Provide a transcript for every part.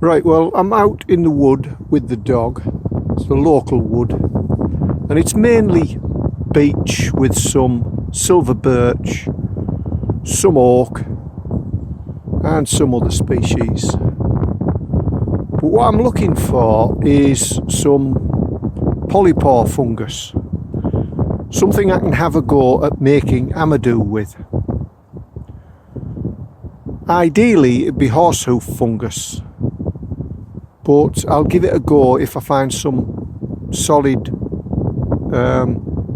Right, well, I'm out in the wood with the dog. It's the local wood, and it's mainly beech with some silver birch, some oak and some other species. But what I'm looking for is some polypore fungus, something I can have a go at making Amadou with. Ideally it'd be horsehoof fungus, but I'll give it a go if I find some solid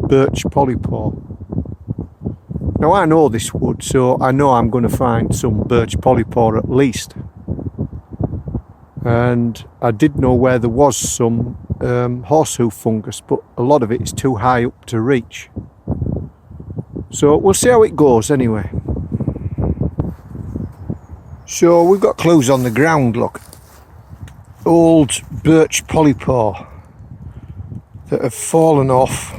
Birch Polypore. Now I know this wood, so I know I'm going to find some Birch Polypore at least. And I did know where there was some horsehoof fungus, but a lot of it is too high up to reach. So we'll see how it goes anyway. So we've got clues on the ground, look. Old Birch Polypore that have fallen off,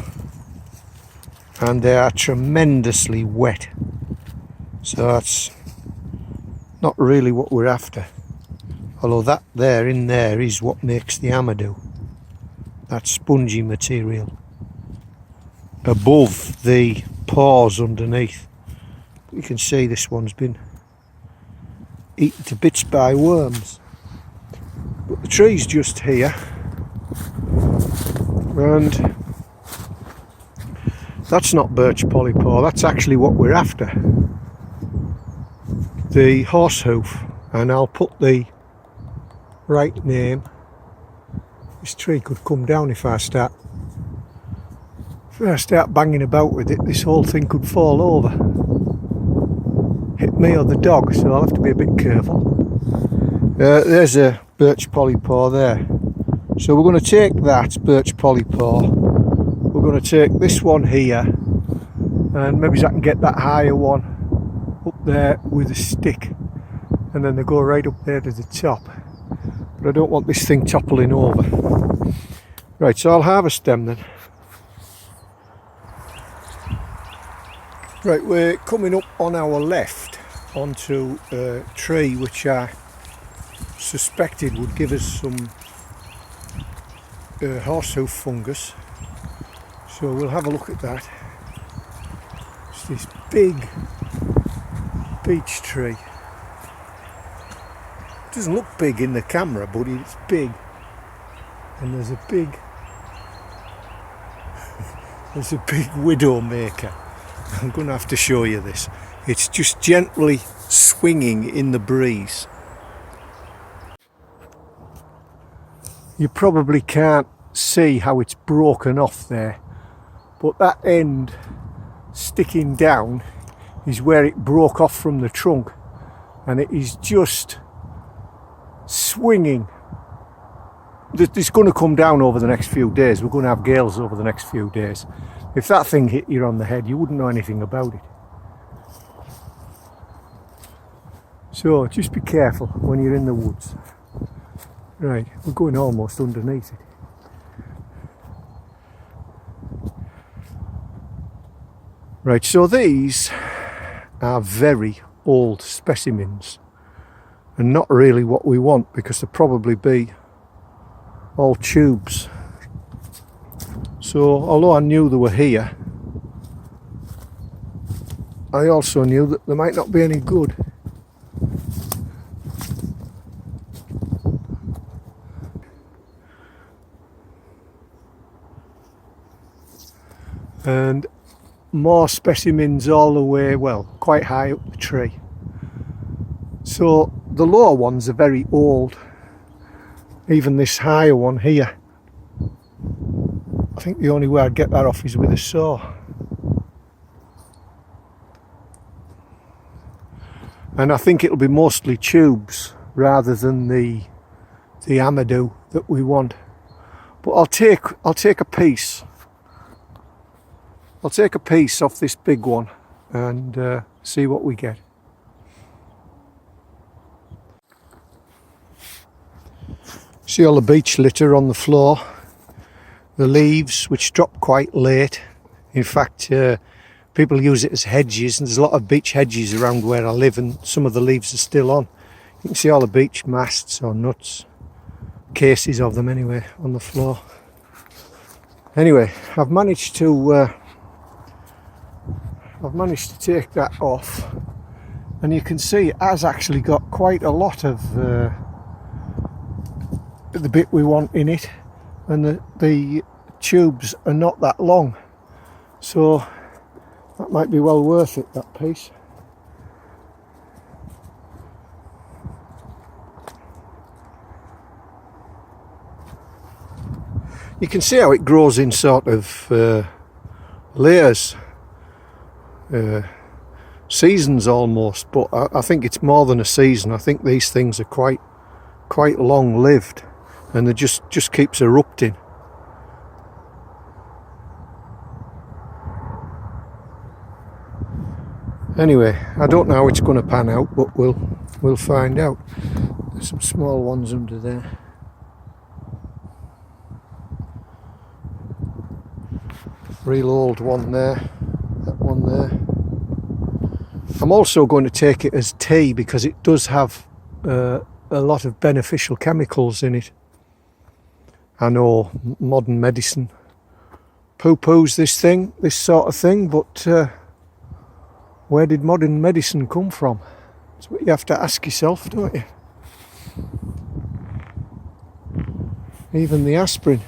and they are tremendously wet. So that's not really what we're after. Although that there in there is what makes the Amadou. That spongy material above the pores underneath. You can see this one's been eaten to bits by worms. But the tree's just here, and that's not Birch Polypore, that's actually what we're after. The horsehoof, and I'll put the right name. This tree could come down if I start banging about with it. This whole thing could fall over, hit me or the dog, so I'll have to be a bit careful. There's a Birch Polypore there, so we're going to take that Birch Polypore, we're going to take this one here, and maybe I can get that higher one up there with a stick, and then they go right up there to the top. But I don't want this thing toppling over. Right, so I'll harvest them then. Right, we're coming up on our left onto a tree which I suspected would give us some horsehoof fungus. So we'll have a look at that. It's this big beech tree. It doesn't look big in the camera, but it's big. And there's a big widow maker. I'm going to have to show you this. It's just gently swinging in the breeze. You probably can't see how it's broken off there, but that end sticking down is where it broke off from the trunk, and it is just swinging. It's going to come down over the next few days. We're going to have gales over the next few days. If that thing hit you on the head, you wouldn't know anything about it. So just be careful when you're in the woods. Right, we're going almost underneath it. Right, so these are very old specimens, and not really what we want, because they'll probably be all tubes. So although I knew they were here, I also knew that they might not be any good. And more specimens all the way, well, quite high up the tree. So the lower ones are very old. Even this higher one here, I think the only way I'd get that off is with a saw. And I think it'll be mostly tubes rather than the Amadou that we want. But I'll take a piece. I'll take a piece off this big one and see what we get. See all the beech litter on the floor, the leaves which drop quite late. In fact, people use it as hedges, and there's a lot of beech hedges around where I live, and some of the leaves are still on. You can see all the beech masts or nuts, cases of them anyway, on the floor. Anyway, I've managed to take that off, and you can see it has actually got quite a lot of the bit we want in it, and the tubes are not that long, so that might be well worth it, that piece. You can see how it grows in sort of layers, seasons almost, but I think it's more than a season. I think these things are quite long lived, and it just keeps erupting. Anyway, I don't know how it's going to pan out, but we'll find out. There's some small ones under there. Real old one there, that one there. I'm also going to take it as tea because it does have a lot of beneficial chemicals in it. I know modern medicine poo-poos this sort of thing, but where did modern medicine come from? That's what you have to ask yourself, don't you? Even the aspirin.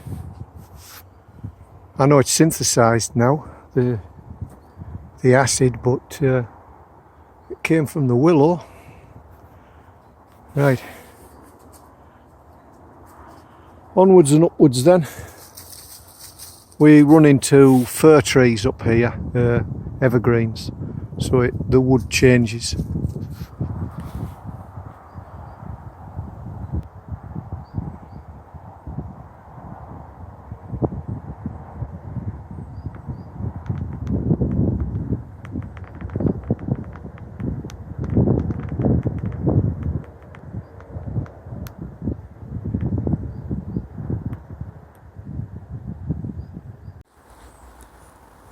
I know it's synthesised now, the acid, but it came from the willow. Right. Onwards and upwards then. We run into fir trees up here, evergreens, so the wood changes.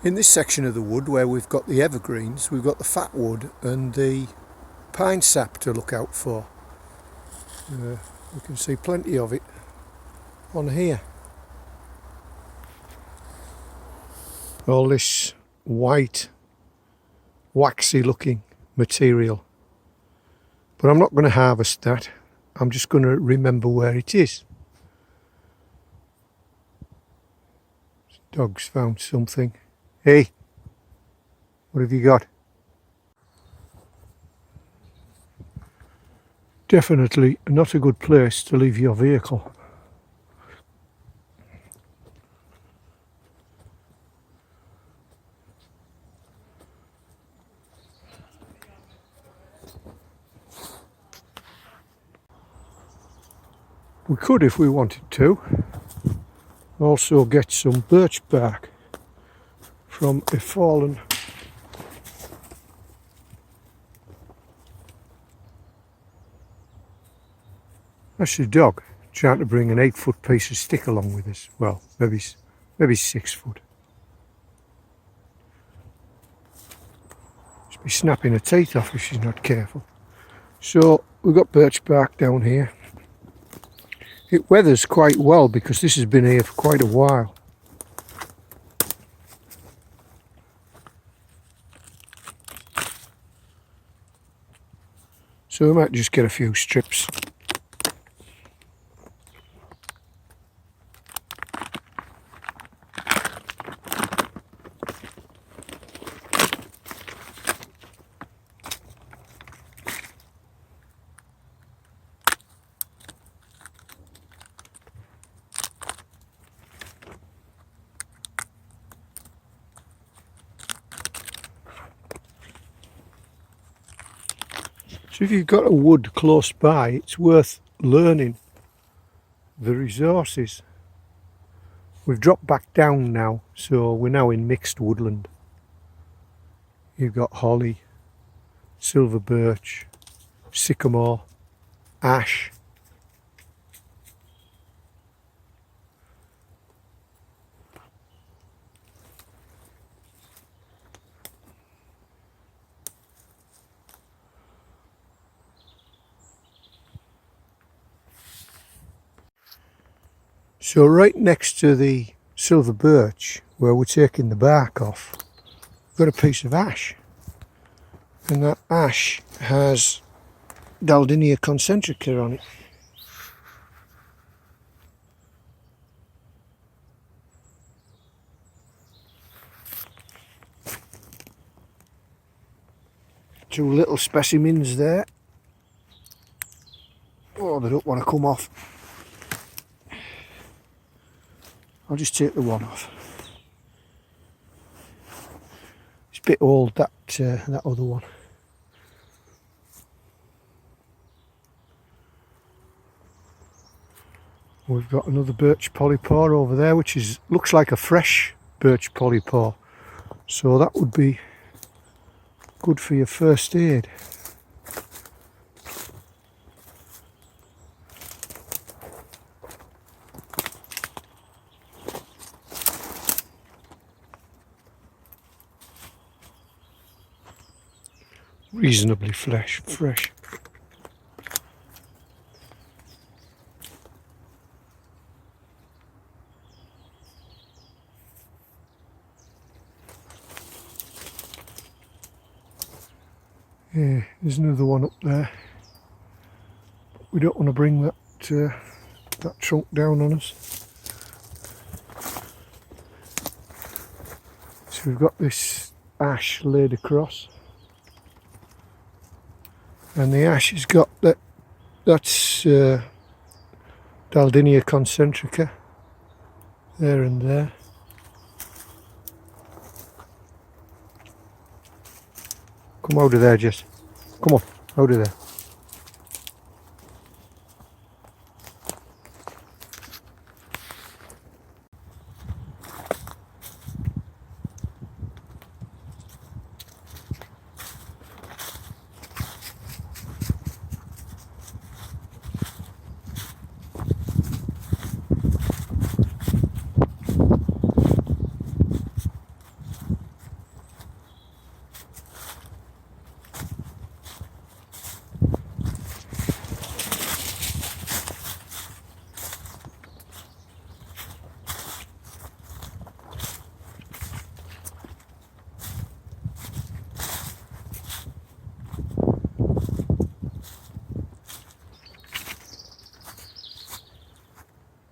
In this section of the wood where we've got the evergreens, we've got the fat wood and the pine sap to look out for. You can see plenty of it on here. All this white, waxy looking material. But I'm not going to harvest that. I'm just going to remember where it is. Dog's found something. Hey, what have you got? Definitely not a good place to leave your vehicle. We could, if we wanted to, also get some birch bark from a fallen that's a dog trying to bring an 8-foot piece of stick along with us. Well, maybe 6 foot. She'll be snapping her teeth off if she's not careful. So we've got birch bark down here. It weathers quite well because this has been here for quite a while. So we might just get a few strips. So if you've got a wood close by, it's worth learning the resources. We've dropped back down now, so we're now in mixed woodland. You've got holly, silver birch, sycamore, ash. So right next to the silver birch, where we're taking the bark off, we've got a piece of ash. And that ash has Daldinia Concentrica on it. Two little specimens there. Oh, they don't want to come off. I'll just take the one off. It's a bit old, that other one. We've got another Birch Polypore over there, which looks like a fresh Birch Polypore. So that would be good for your first aid. Reasonably fresh. Yeah, there's another one up there. We don't want to bring that trunk down on us. So we've got this ash laid across, and the ash has got that's Daldinia Concentrica there and there. Come out of there, Jess. Come on, out of there.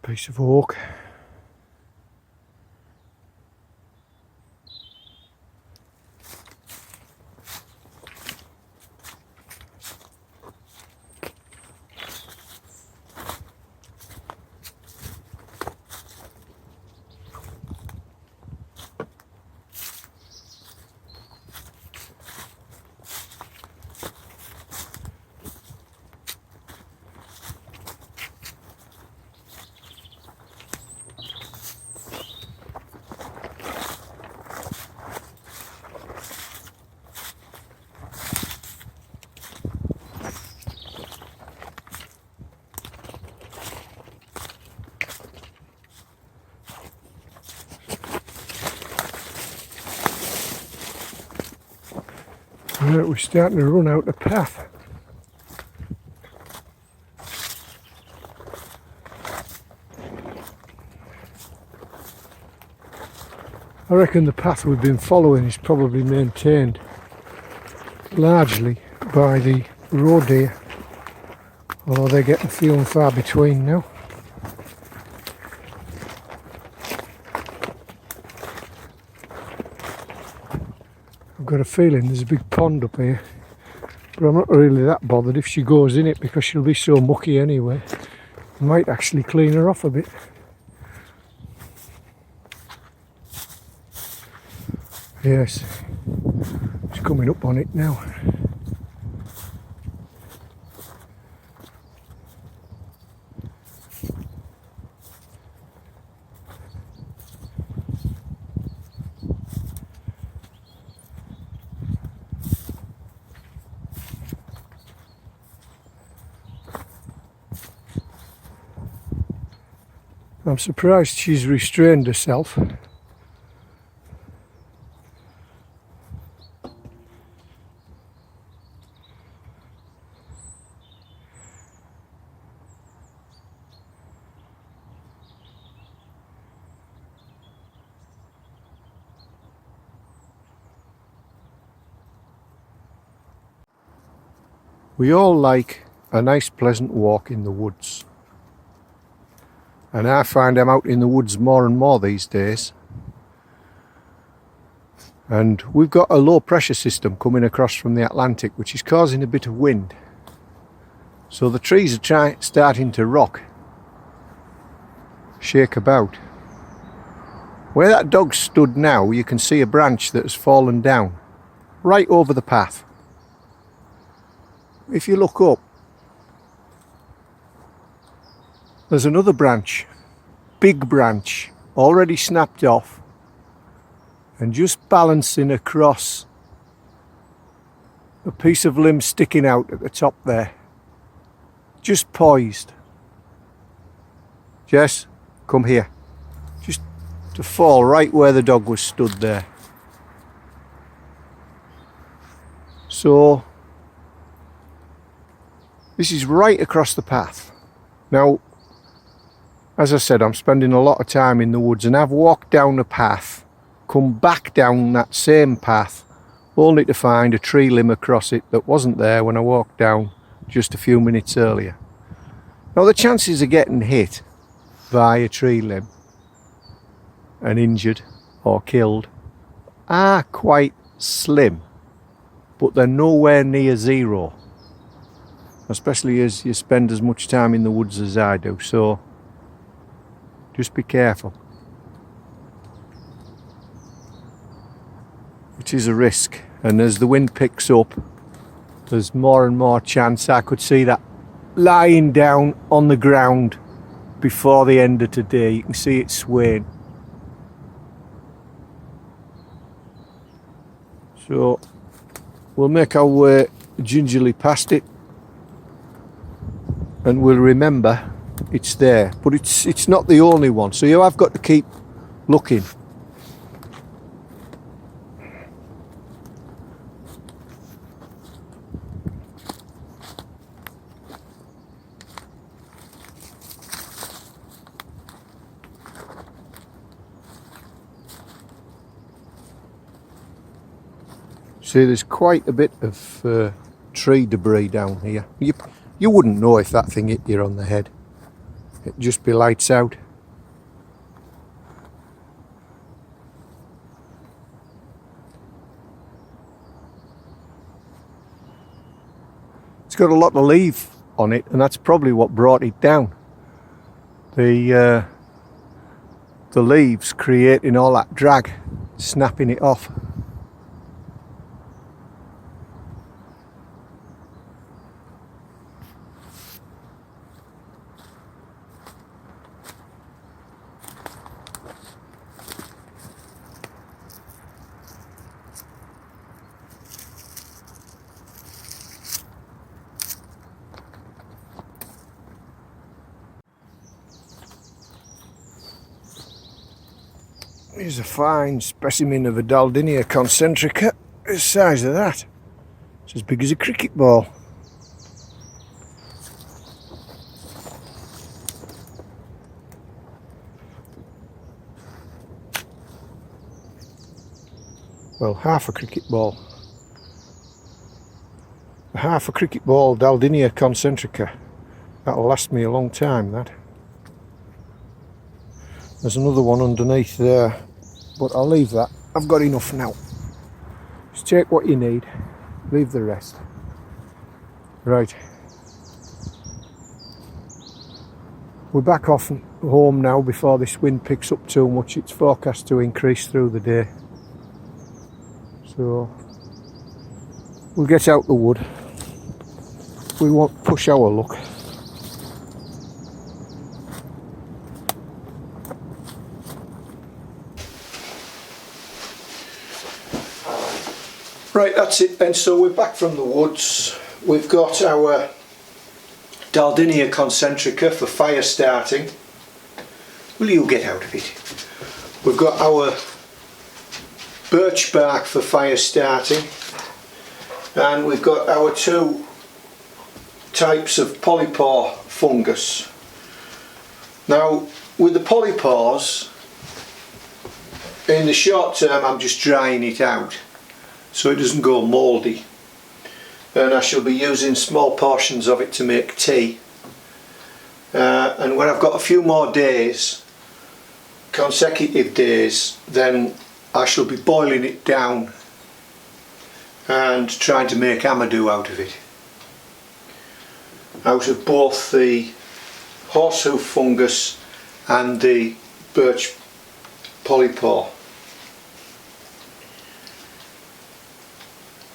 Piece of oak. Right, we're starting to run out of path. I reckon the path we've been following is probably maintained largely by the roe deer, although they're getting few and far between now. I've got a feeling there's a big pond up here, but I'm not really that bothered if she goes in it because she'll be so mucky anyway. I might actually clean her off a bit. Yes, it's coming up on it now. I'm surprised she's restrained herself. We all like a nice pleasant walk in the woods, and I find I'm out in the woods more and more these days, and we've got a low pressure system coming across from the Atlantic which is causing a bit of wind, so the trees are starting to rock, shake about. Where that dog stood now, you can see a branch that has fallen down right over the path. If you look up, there's another branch, big branch, already snapped off and just balancing across a piece of limb sticking out at the top there, just poised. Jess, come here. Just to fall right where the dog was stood there. So this is right across the path. Now, as I said, I'm spending a lot of time in the woods, and I've walked down a path, come back down that same path, only to find a tree limb across it that wasn't there when I walked down just a few minutes earlier. Now, the chances of getting hit by a tree limb and injured or killed are quite slim, but they're nowhere near zero. Especially as you spend as much time in the woods as I do, so just be careful. It is a risk, and as the wind picks up, there's more and more chance I could see that lying down on the ground before the end of today. You can see it swaying. So we'll make our way gingerly past it, and we'll remember it's there, but it's not the only one, so you have got to keep looking. See, there's quite a bit of tree debris down here. You wouldn't know if that thing hit you on the head. It'd just be lights out. It's got a lot of leaf on it, and that's probably what brought it down. The leaves creating all that drag, snapping it off. Here's a fine specimen of a Daldinia Concentrica, the size of that. It's as big as a cricket ball. Well, half a cricket ball. Half a cricket ball Daldinia Concentrica. That'll last me a long time, that. There's another one underneath there, but I'll leave that. I've got enough now. Just take what you need, leave the rest. Right. We're back off home now before this wind picks up too much. It's forecast to increase through the day. So we'll get out the wood. We won't push our luck. Right, that's it then. So we're back from the woods. We've got our Daldinia Concentrica for fire starting. Will you get out of it? We've got our Birch Bark for fire starting, and we've got our two types of Polypore fungus. Now, with the polypores, in the short term I'm just drying it out so it doesn't go mouldy, and I shall be using small portions of it to make tea. And when I've got a few more days, consecutive days, then I shall be boiling it down and trying to make Amadou out of it. Out of both the horsehoof fungus and the Birch Polypore.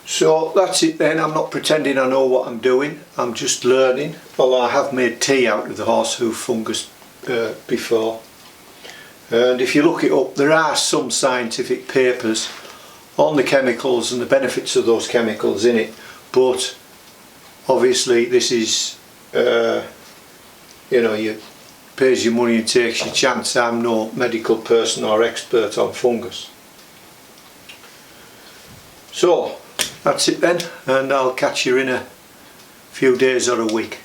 So that's it then. I'm not pretending I know what I'm doing, I'm just learning, although I have made tea out of the horsehoof fungus before. And if you look it up, there are some scientific papers on the chemicals and the benefits of those chemicals in it, but obviously this is you know, you pays your money and takes your chance. I'm no medical person or expert on fungus. So that's it then, and I'll catch you in a few days or a week.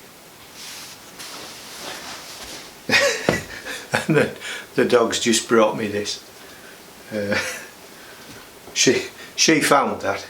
And the dog's just brought me this. She found that.